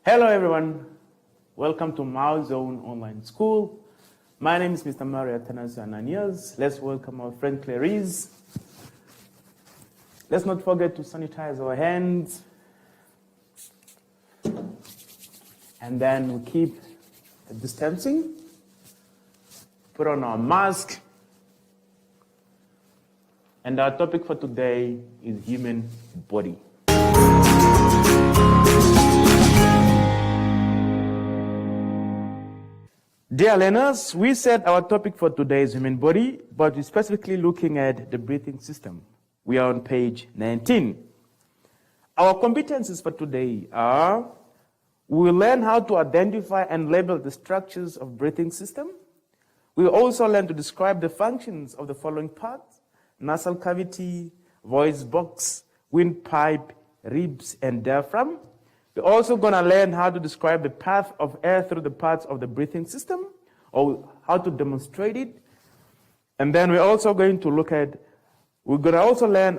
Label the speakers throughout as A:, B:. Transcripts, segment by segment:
A: Hello everyone, welcome to Mouth Zone Online School. My name is Mr. Mario Athanasio Ananias. Let's welcome our friend Clarice. Let's not forget to sanitize our hands. And then we keep the distancing. Put on our mask. And our topic for today is human body. Dear learners, we said our topic for today is human body, but we're specifically looking at the breathing system. We are on page 19. Our competencies for today are, we will learn how to identify and label the structures of breathing system. We will also learn to describe the functions of the following parts: nasal cavity, voice box, windpipe, ribs, and diaphragm. We're also going to learn how to describe the path of air through the parts of the breathing system, or how to demonstrate it. And then we're also going to learn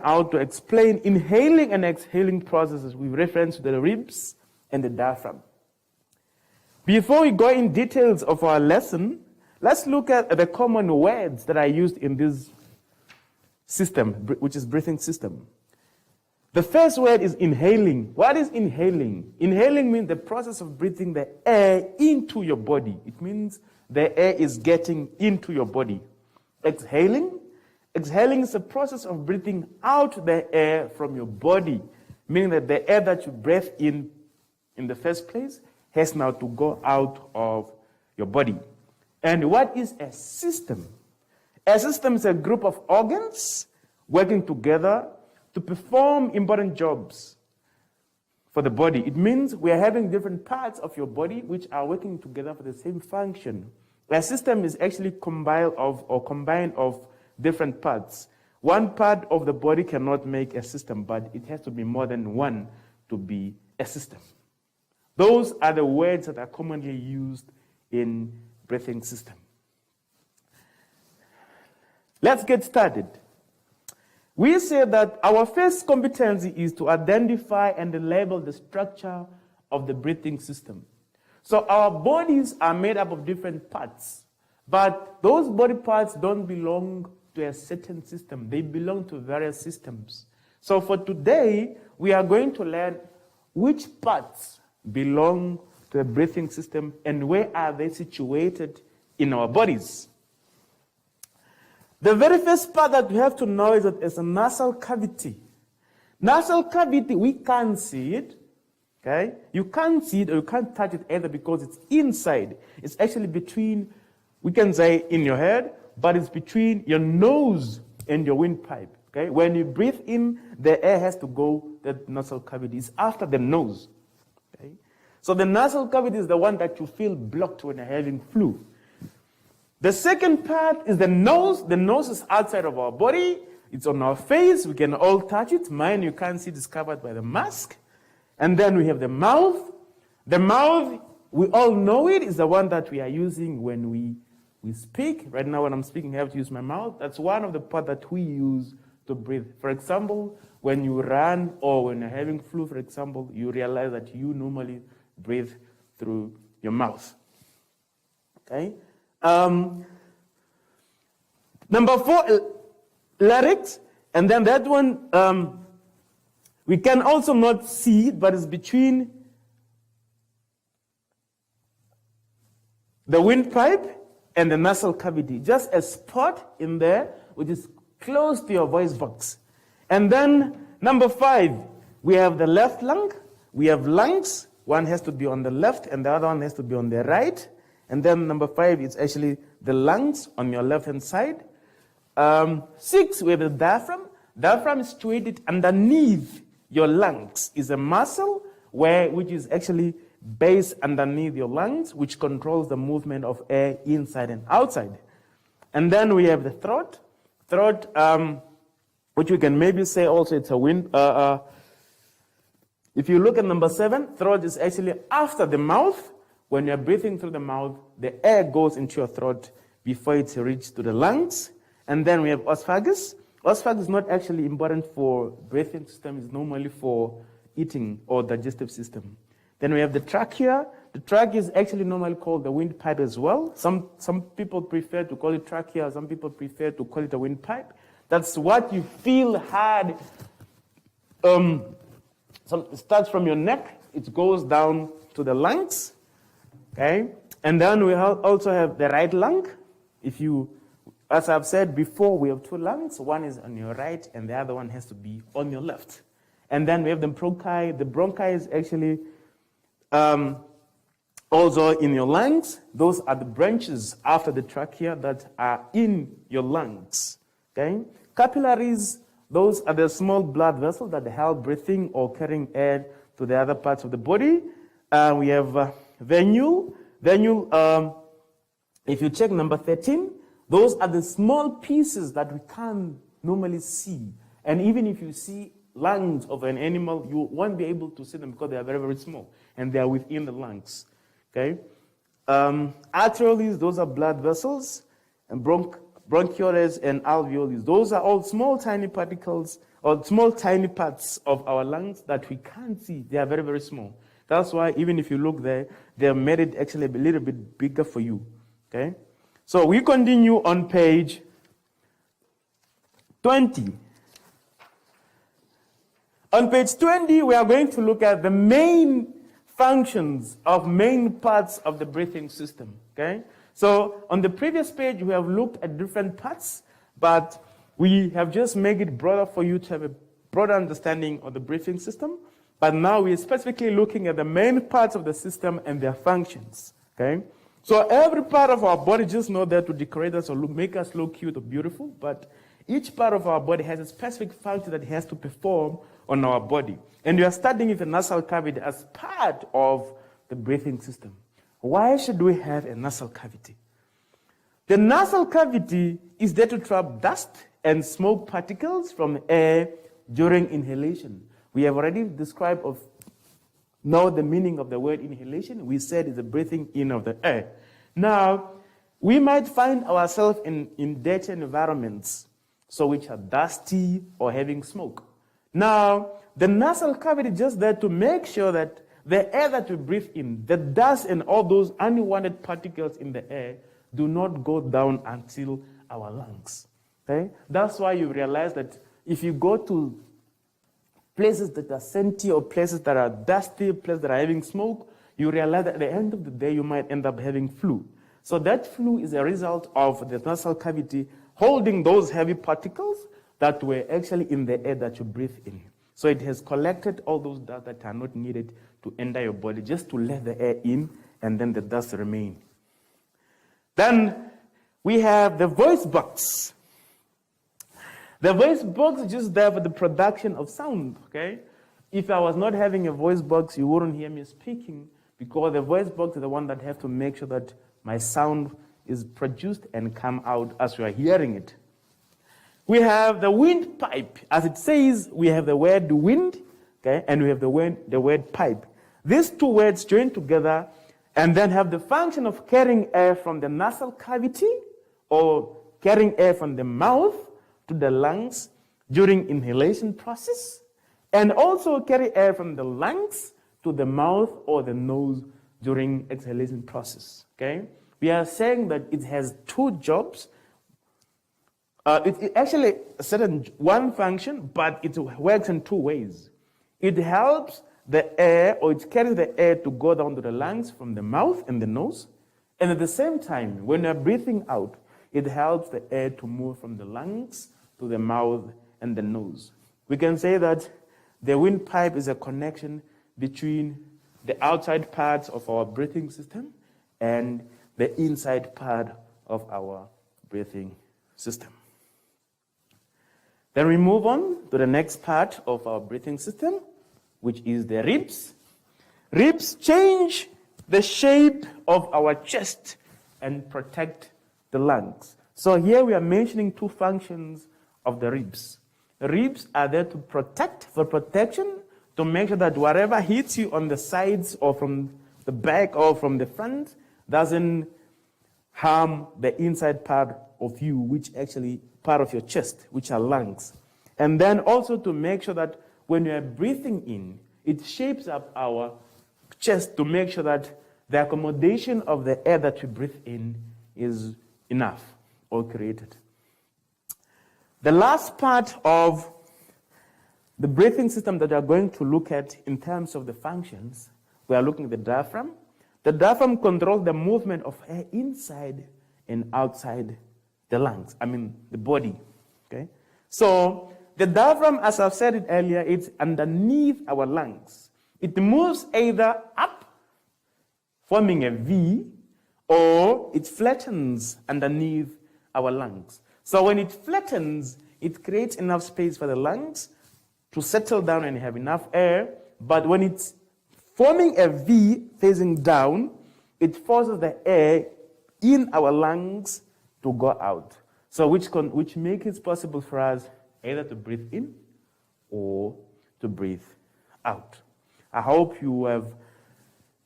A: how to explain inhaling and exhaling processes with reference to the ribs and the diaphragm. Before we go in details of our lesson, let's look at the common words that are used in this system, which is breathing system. The first word is inhaling. What is inhaling? Inhaling means the process of breathing the air into your body. It means the air is getting into your body. Exhaling is the process of breathing out the air from your body, meaning that the air that you breathe in the first place has now to go out of your body. And what is a system? A system is a group of organs working together to perform important jobs for the body. It means we are having different parts of your body which are working together for the same function. A system is actually combined of different parts. One part of the body cannot make a system, but it has to be more than one to be a system. Those are the words that are commonly used in breathing system. Let's get started. We say that our first competency is to identify and label the structure of the breathing system. So our bodies are made up of different parts, but those body parts don't belong to a certain system. They belong to various systems. So for today, we are going to learn which parts belong to the breathing system and where are they situated in our bodies. The very first part that we have to know is that it's a nasal cavity. Nasal cavity, we can't see it. Okay? You can't see it or you can't touch it either because it's inside. It's actually between, we can say in your head, but it's between your nose and your windpipe. Okay? When you breathe in, the air has to go to the nasal cavity. It's after the nose. Okay? So the nasal cavity is the one that you feel blocked when you're having flu. The second part is the nose. The nose is outside of our body. It's on our face. We can all touch it. Mine, you can't see, it's covered by the mask. And then we have the mouth. The mouth, we all know it, is the one that we are using when we speak. Right now when I'm speaking, I have to use my mouth. That's one of the parts that we use to breathe. For example, when you run or when you're having flu, for example, you realize that you normally breathe through your mouth. Okay? Number 4, larynx, and then that one, we can also not see it, but it's between the windpipe and the nasal cavity, just a spot in there which is close to your voice box. And then number 5, we have the left lung, we have lungs, one has to be on the left and the other one has to be on the right. And then number 5 is actually the lungs on your left-hand side. 6, we have the diaphragm. Diaphragm is situated underneath your lungs. Is a muscle which is actually based underneath your lungs, which controls the movement of air inside and outside. And then we have the throat. Throat, which we can maybe say also it's a wind. If you look at number 7, throat is actually after the mouth. When you're breathing through the mouth, the air goes into your throat before it's reached to the lungs. And then we have esophagus. Esophagus is not actually important for breathing system. It's normally for eating or digestive system. Then we have the trachea. The trachea is actually normally called the windpipe as well. Some people prefer to call it trachea. Some people prefer to call it a windpipe. That's what you feel hard. So it starts from your neck. It goes down to the lungs. Okay? And then we also have the right lung. As I've said before, we have two lungs. One is on your right, and the other one has to be on your left. And then we have the bronchi. The bronchi is actually also in your lungs. Those are the branches after the trachea that are in your lungs. Okay? Capillaries, those are the small blood vessels that help breathing or carrying air to the other parts of the body. We have venule. Venule, if you check number 13, those are the small pieces that we can't normally see. And even if you see lungs of an animal, you won't be able to see them because they are very, very small. And they are within the lungs. Okay? Arterioles, those are blood vessels. And bronchioles and alveoles, those are all small, tiny particles or small, tiny parts of our lungs that we can't see. They are very, very small. That's why even if you look there, they have made it actually a little bit bigger for you. Okay? So we continue on page 20. On page 20, we are going to look at the main functions of main parts of the breathing system. Okay? So on the previous page, we have looked at different parts, but we have just made it broader for you to have a broader understanding of the breathing system. But now we're specifically looking at the main parts of the system and their functions. Okay? So every part of our body, just know that to decorate us or make us look cute or beautiful, but each part of our body has a specific function that it has to perform on our body. And we are studying the nasal cavity as part of the breathing system. Why should we have a nasal cavity? The nasal cavity is there to trap dust and smoke particles from air during inhalation. We have already described know the meaning of the word inhalation. We said it's the breathing in of the air. Now, we might find ourselves in dirty environments, so which are dusty or having smoke. Now, the nasal cavity is just there to make sure that the air that we breathe in, the dust and all those unwanted particles in the air do not go down until our lungs. Okay? That's why you realize that if you go to places that are scenty or places that are dusty, places that are having smoke, you realize that at the end of the day, you might end up having flu. So that flu is a result of the nasal cavity holding those heavy particles that were actually in the air that you breathe in. So it has collected all those dust that are not needed to enter your body, just to let the air in, and then the dust remain. Then we have the voice box. The voice box is just there for the production of sound, okay? If I was not having a voice box, you wouldn't hear me speaking, because the voice box is the one that has to make sure that my sound is produced and come out as we are hearing it. We have the windpipe. As it says, we have the word wind, okay, and we have the word pipe. These two words join together and then have the function of carrying air from the nasal cavity or carrying air from the mouth to the lungs during inhalation process, and also carry air from the lungs to the mouth or the nose during exhalation process. Okay? We are saying that it has two jobs. It actually one function, but it works in two ways. It helps the air, or it carries the air to go down to the lungs from the mouth and the nose. And at the same time, when you're breathing out, it helps the air to move from the lungs to the mouth and the nose. We can say that the windpipe is a connection between the outside parts of our breathing system and the inside part of our breathing system. Then we move on to the next part of our breathing system, which is the ribs. Ribs change the shape of our chest and protect the lungs. So here we are mentioning two functions of the ribs. The ribs are there to protect, for protection, to make sure that whatever hits you on the sides or from the back or from the front doesn't harm the inside part of you, which actually part of your chest, which are lungs. And then also to make sure that when you are breathing in, it shapes up our chest to make sure that the accommodation of the air that we breathe in is enough or created. The last part of the breathing system that we are going to look at in terms of the functions, we are looking at the diaphragm. The diaphragm controls the movement of air inside and outside the lungs, the body. Okay? So the diaphragm, as I've said it earlier, it's underneath our lungs. It moves either up, forming a V, or it flattens underneath our lungs. So when it flattens, it creates enough space for the lungs to settle down and have enough air. But when it's forming a V facing down, it forces the air in our lungs to go out. So which makes it possible for us either to breathe in or to breathe out. I hope you have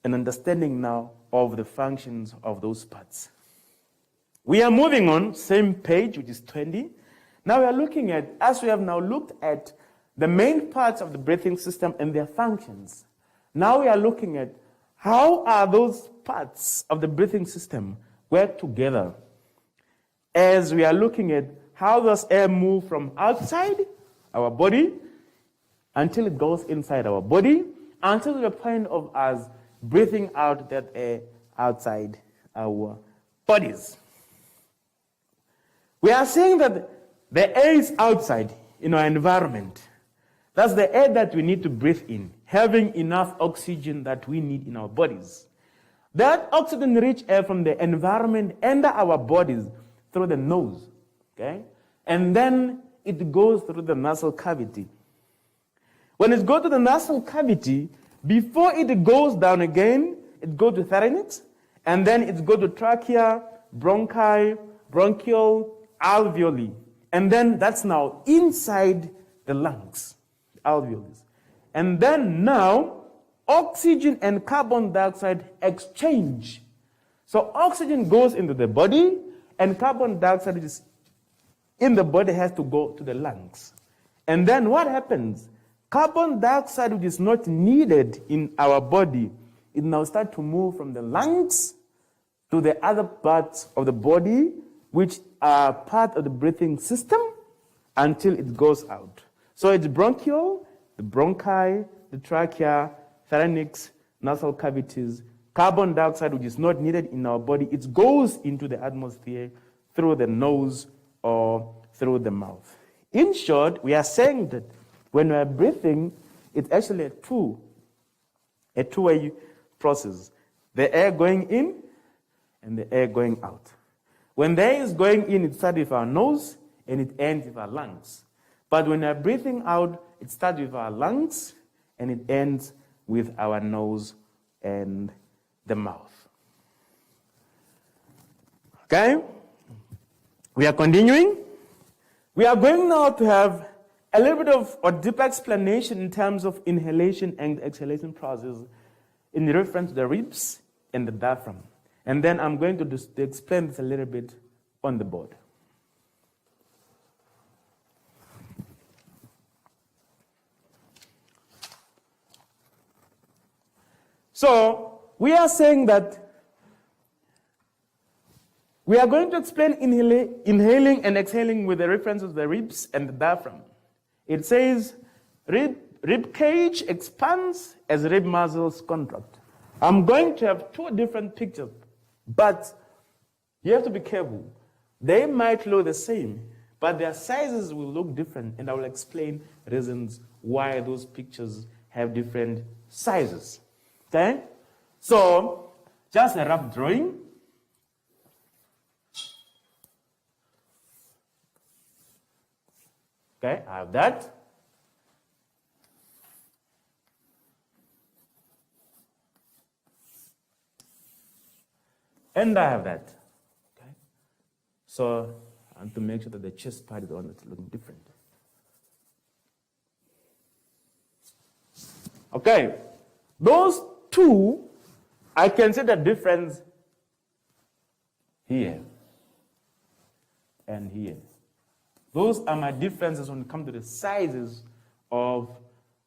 A: an understanding now of the functions of those parts. We are moving on, same page, which is 20. Now we are looking at, as we have now looked at the main parts of the breathing system and their functions, now we are looking at how are those parts of the breathing system work together, as we are looking at how does air move from outside our body until it goes inside our body, until the point of us breathing out that air outside our bodies. We are saying that the air is outside in our environment. That's the air that we need to breathe in, having enough oxygen that we need in our bodies. That oxygen-rich air from the environment enter our bodies through the nose, okay? And then it goes through the nasal cavity. When it goes to the nasal cavity, before it goes down again, it goes to pharynx, and then it goes to trachea, bronchi, bronchial, alveoli. And then that's now inside the lungs, alveolus. And then now, oxygen and carbon dioxide exchange. So oxygen goes into the body, and carbon dioxide which is in the body has to go to the lungs. And then what happens? Carbon dioxide, which is not needed in our body, it now starts to move from the lungs to the other parts of the body, which are part of the breathing system, until it goes out. So it's bronchial, the bronchi, the trachea, pharynx, nasal cavities. Carbon dioxide, which is not needed in our body, it goes into the atmosphere through the nose or through the mouth. In short, we are saying that when we are breathing, it's actually a two-way process. The air going in and the air going out. When the air is going in, it starts with our nose and it ends with our lungs. But when we are breathing out, it starts with our lungs and it ends with our nose and the mouth. Okay? We are continuing. We are going now to have a little bit of a deep explanation in terms of inhalation and exhalation process in reference to the ribs and the diaphragm. And then I'm going to explain this a little bit on the board. So we are saying that we are going to explain inhaling and exhaling with the reference to the ribs and the diaphragm. It says rib cage expands as rib muscles contract. I'm going to have two different pictures, but you have to be careful. They might look the same, but their sizes will look different, and I will explain reasons why those pictures have different sizes. Okay? So, just a rough drawing. Okay, I have that. And I have that. Okay. So I want to make sure that the chest part is the one that's looking different. Okay. Those two, I can see the difference here and here. Those are my differences when it comes to the sizes of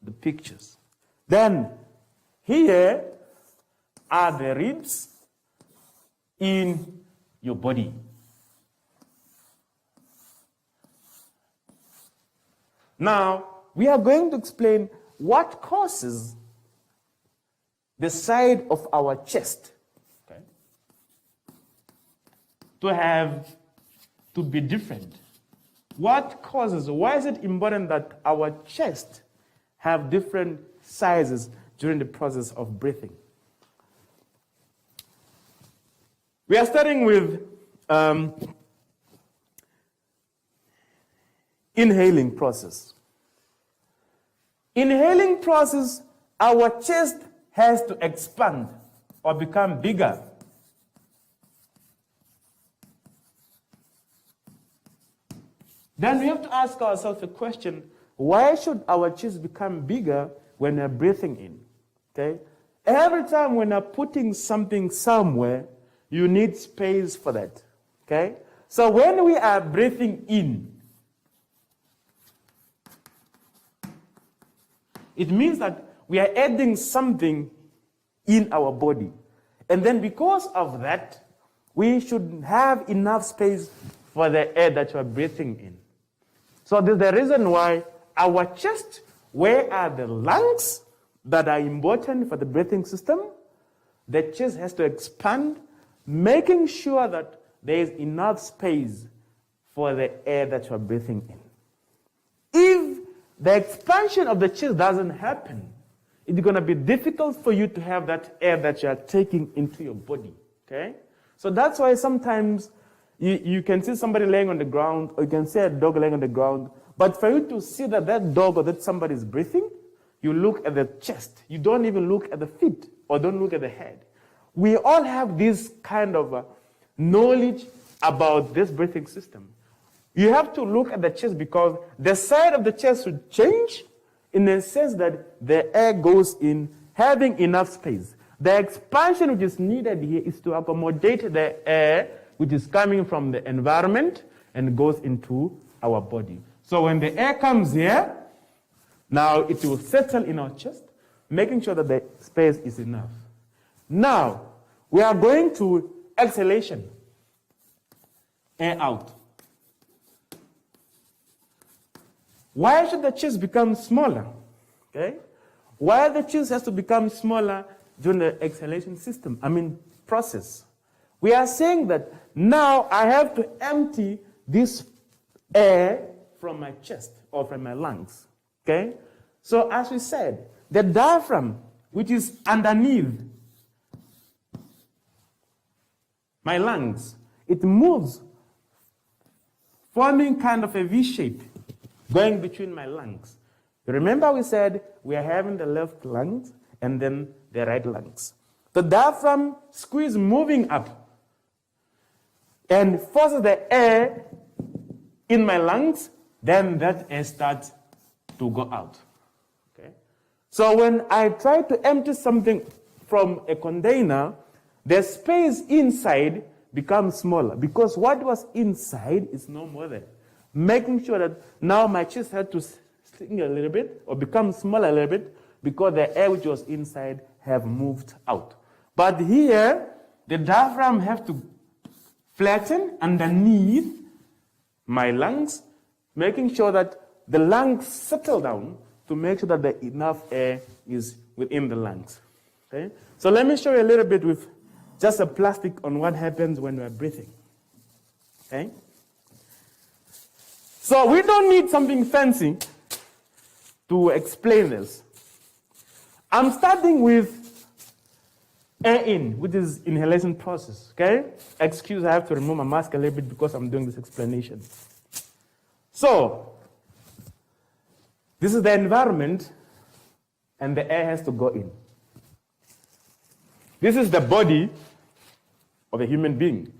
A: the pictures. Then here, are the ribs in your body. Now, we are going to explain what causes the side of our chest, okay, to be different. What causes, why is it important that our chest have different sizes during the process of breathing? We are starting with inhaling process. Inhaling process, our chest has to expand or become bigger. Then we have to ask ourselves a question, why should our chest become bigger when we're breathing in? Okay? Every time when you're putting something somewhere, you need space for that. Okay? So when we are breathing in, it means that we are adding something in our body. And then because of that, we should have enough space for the air that you are breathing in. So this is the reason why our chest, where are the lungs that are important for the breathing system, the chest has to expand, making sure that there is enough space for the air that you are breathing in. If the expansion of the chest doesn't happen, it's going to be difficult for you to have that air that you are taking into your body. Okay? So that's why sometimes you can see somebody laying on the ground, or you can see a dog laying on the ground, but for you to see that that dog or that somebody is breathing, you look at the chest. You don't even look at the feet or don't look at the head. We all have this kind of knowledge about this breathing system. You have to look at the chest because the side of the chest should change in the sense that the air goes in having enough space. The expansion which is needed here is to accommodate the air which is coming from the environment and goes into our body. So when the air comes here, now it will settle in our chest, making sure that the space is enough. Now, we are going to exhalation. Air out. Why should the chest become smaller? Okay? Why the chest has to become smaller during the exhalation process? We are saying that now I have to empty this air from my chest or from my lungs. Okay? So as we said, the diaphragm, which is underneath my lungs, it moves, forming kind of a V shape going between my lungs. Remember we said we are having the left lungs and then the right lungs. The diaphragm squeeze moving up and forces the air in my lungs, then that air starts to go out. Okay? So when I try to empty something from a container, the space inside becomes smaller because what was inside is no more there. Making sure that now my chest had to sink a little bit or become smaller a little bit because the air which was inside have moved out. But here, the diaphragm have to flatten underneath my lungs, making sure that the lungs settle down to make sure that the enough air is within the lungs. Okay? So let me show you a little bit with just a plastic on what happens when we're breathing. Okay? So we don't need something fancy to explain this. I'm starting with air in, which is inhalation process, okay? Excuse, I have to remove my mask a little bit because I'm doing this explanation. So, this is the environment, and the air has to go in. This is the body of a human being.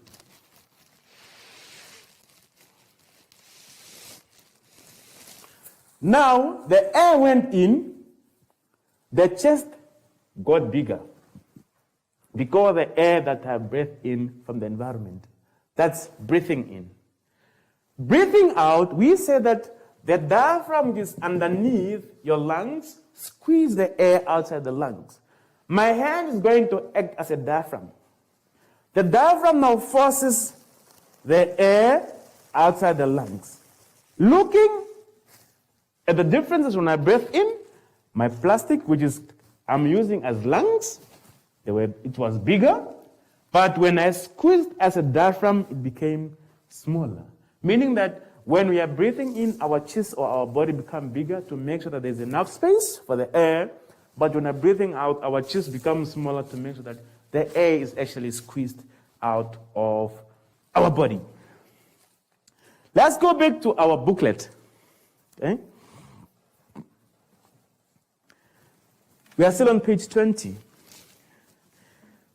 A: Now, the air went in, the chest got bigger because the air that I breathed in from the environment. That's breathing in. Breathing out, we say that the diaphragm is underneath your lungs, squeeze the air outside the lungs, My hand is going to act as a diaphragm. The diaphragm now forces the air outside the lungs. Looking at the differences when I breathe in, my plastic, which is I'm using as lungs, it was bigger, but when I squeezed as a diaphragm, it became smaller. Meaning that when we are breathing in, our chest or our body become bigger to make sure that there's enough space for the air, but when we're breathing out, our chest becomes smaller to make sure that the air is actually squeezed out of our body. Let's go back to our booklet. Okay? We are still on page 20.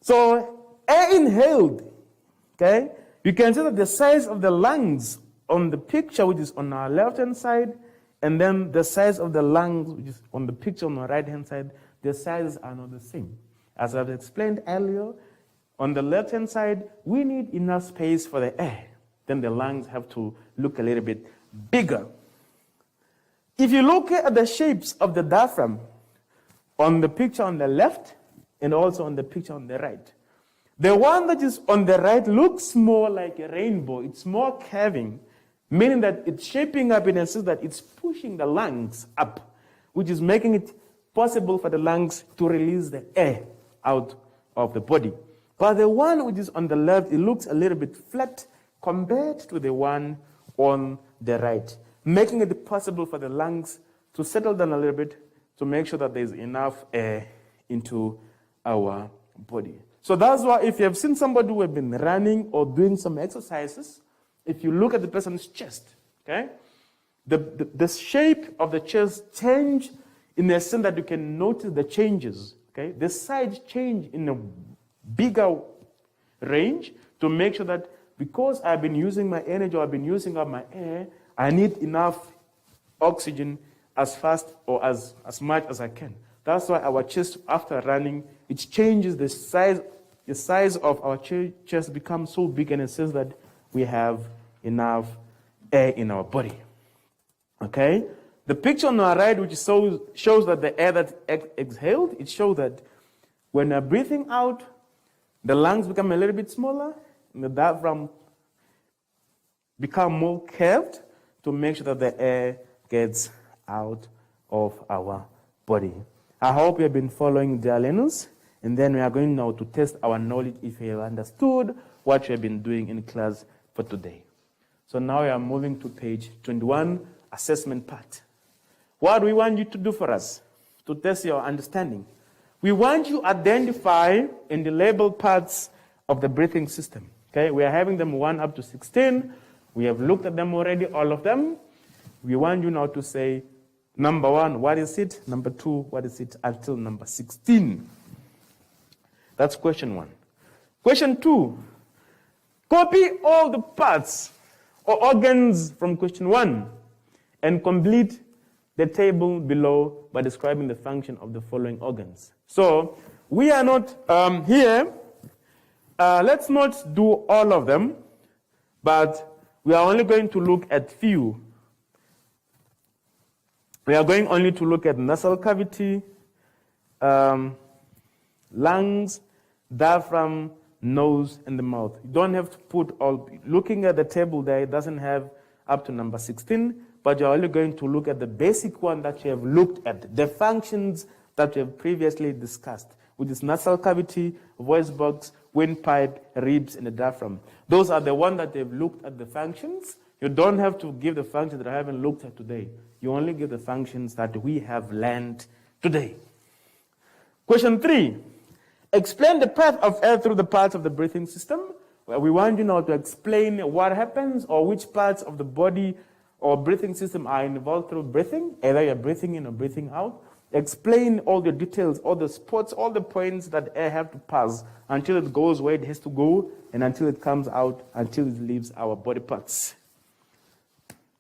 A: So, air inhaled, okay? You can see that the size of the lungs on the picture, which is on our left-hand side, and then the size of the lungs, which is on the picture on the right-hand side, the sizes are not the same. As I've explained earlier, on the left-hand side, we need enough space for the air. Then the lungs have to look a little bit bigger. If you look at the shapes of the diaphragm, on the picture on the left and also on the picture on the right. The one that is on the right looks more like a rainbow. It's more curving, meaning that it's shaping up in a sense that it's pushing the lungs up, which is making it possible for the lungs to release the air out of the body. But the one which is on the left, it looks a little bit flat compared to the one on the right, making it possible for the lungs to settle down a little bit to make sure that there's enough air into our body. So that's why if you have seen somebody who has been running or doing some exercises, if you look at the person's chest, okay, the shape of the chest change in the sense that you can notice the changes, okay? The sides change in a bigger range to make sure that because I've been using my energy or I've been using up my air, I need enough oxygen as fast or as much as I can. That's why our chest, after running, it changes the size of our chest becomes so big in a sense that we have enough air in our body. Okay? The picture on our right, which shows that the air that exhaled, it shows that when we're breathing out, the lungs become a little bit smaller, and the diaphragm become more curved to make sure that the air gets out of our body. I hope you have been following the learners, and then we are going now to test our knowledge if you have understood what you have been doing in class for today. So now we are moving to page 21, assessment part. What do we want you to do for us to test your understanding? We want you to identify and label parts of the breathing system. Okay, we are having them 1 up to 16. We have looked at them already, all of them. We want you now to say, number 1, what is it? Number 2, what is it? Until number 16. That's question 1. Question 2, copy all the parts or organs from question 1 and complete the table below by describing the function of the following organs. So we are not here. Let's not do all of them, but we are only going to look at few. We are going only to look at nasal cavity, lungs, diaphragm, nose, and the mouth. You don't have to put all. Looking at the table there, it doesn't have up to number 16, but you're only going to look at the basic one that you have looked at, the functions that you have previously discussed, which is nasal cavity, voice box, windpipe, ribs, and the diaphragm. Those are the ones that they've looked at the functions. You don't have to give the functions that I haven't looked at today. You only give the functions that we have learned today. Question 3. Explain the path of air through the parts of the breathing system. Well, we want you now to explain what happens or which parts of the body or breathing system are involved through breathing, either you're breathing in or breathing out. Explain all the details, all the spots, all the points that air have to pass until it goes where it has to go and until it comes out, until it leaves our body parts.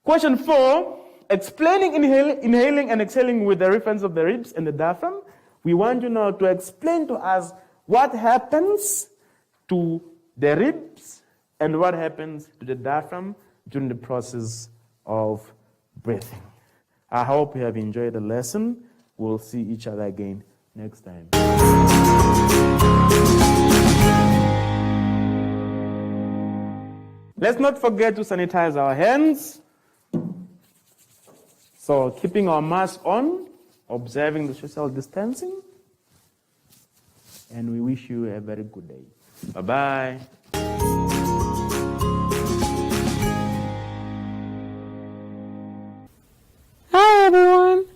A: Question 4, explaining inhaling and exhaling with the reference of the ribs and the diaphragm. We want you now to explain to us what happens to the ribs and what happens to the diaphragm during the process of breathing. I hope you have enjoyed the lesson. We'll see each other again next time. Let's not forget to sanitize our hands. So keeping our mask on, observing the social distancing, and we wish you a very good day. Bye-bye.
B: Hi everyone.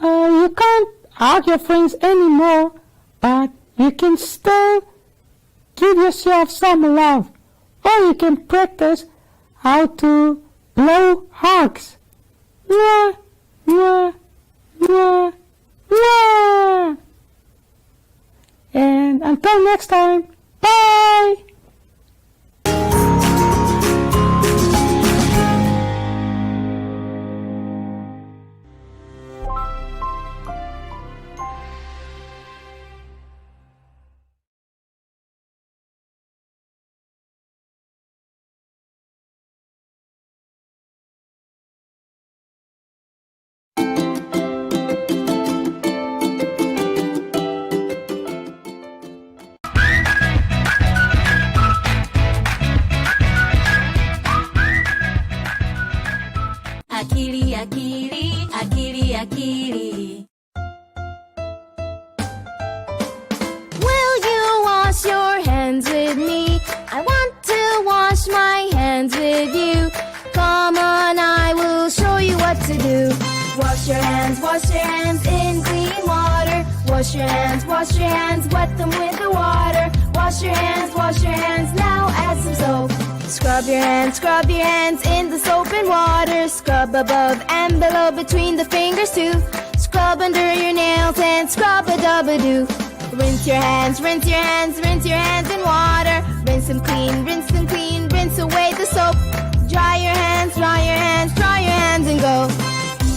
B: You can't hug your friends anymore, but you can still give yourself some love, or you can practice how to blow hugs. Mwah, mwah, mwah, mwah. And until next time, bye!
C: Akili, akili, akili, akili. Will you wash your hands with me? I want to wash my hands with you. Come on, I will show you what to do. Wash your hands in clean water. Wash your hands, wet them with the water. Wash your hands, now add some soap. Scrub your hands in the soap and water. Scrub above and below between the fingers too. Scrub under your nails and scrub-a-dub-a-doo. Rinse your hands in water. Rinse them clean, rinse away the soap. Dry your hands and go.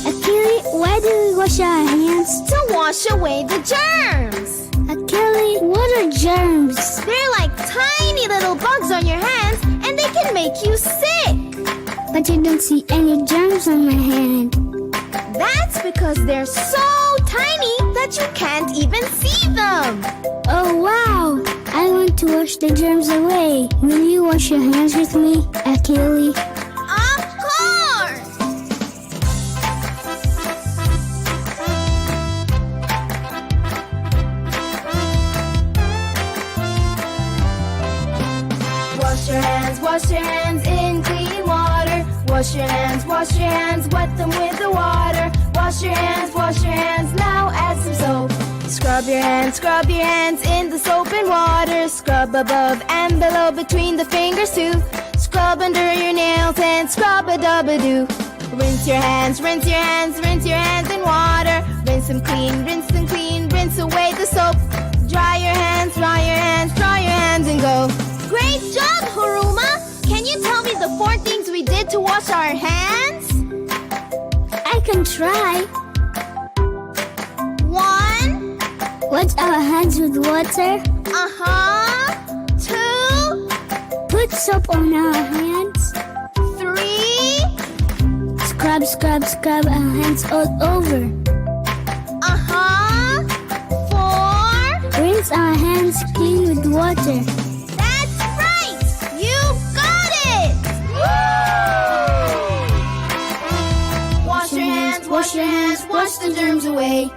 D: Akili, why do we wash our hands?
C: To wash away the germs.
D: Akili, what are germs?
C: They're like tiny little bugs on your hands, and they can make you sick.
D: But I don't see any germs on my hand.
C: That's because they're so tiny that you can't even see them.
D: Oh wow! I want to wash the germs away. Will you wash your hands with me, Akili?
C: Of course! Wash your hands in clean water. Wash your hands, wet them with the water. Wash your hands, now add some soap. Scrub your hands in the soap and water. Scrub above and below between the fingers too. Scrub under your nails and scrub-a-dub-a-doo. Rinse your hands in water. Rinse them clean, rinse away the soap. Dry your hands and go. Great job, Haruma! Can you tell me the 4 things we did to wash our hands?
D: I can try.
C: 1.
D: Wash our hands with water.
C: 2.
D: Put soap on our hands.
C: 3.
D: Scrub our hands all over.
C: 4.
D: Rinse our hands clean with water.
C: That's right! You got it! Woo! Wash your hands, wash the germs away.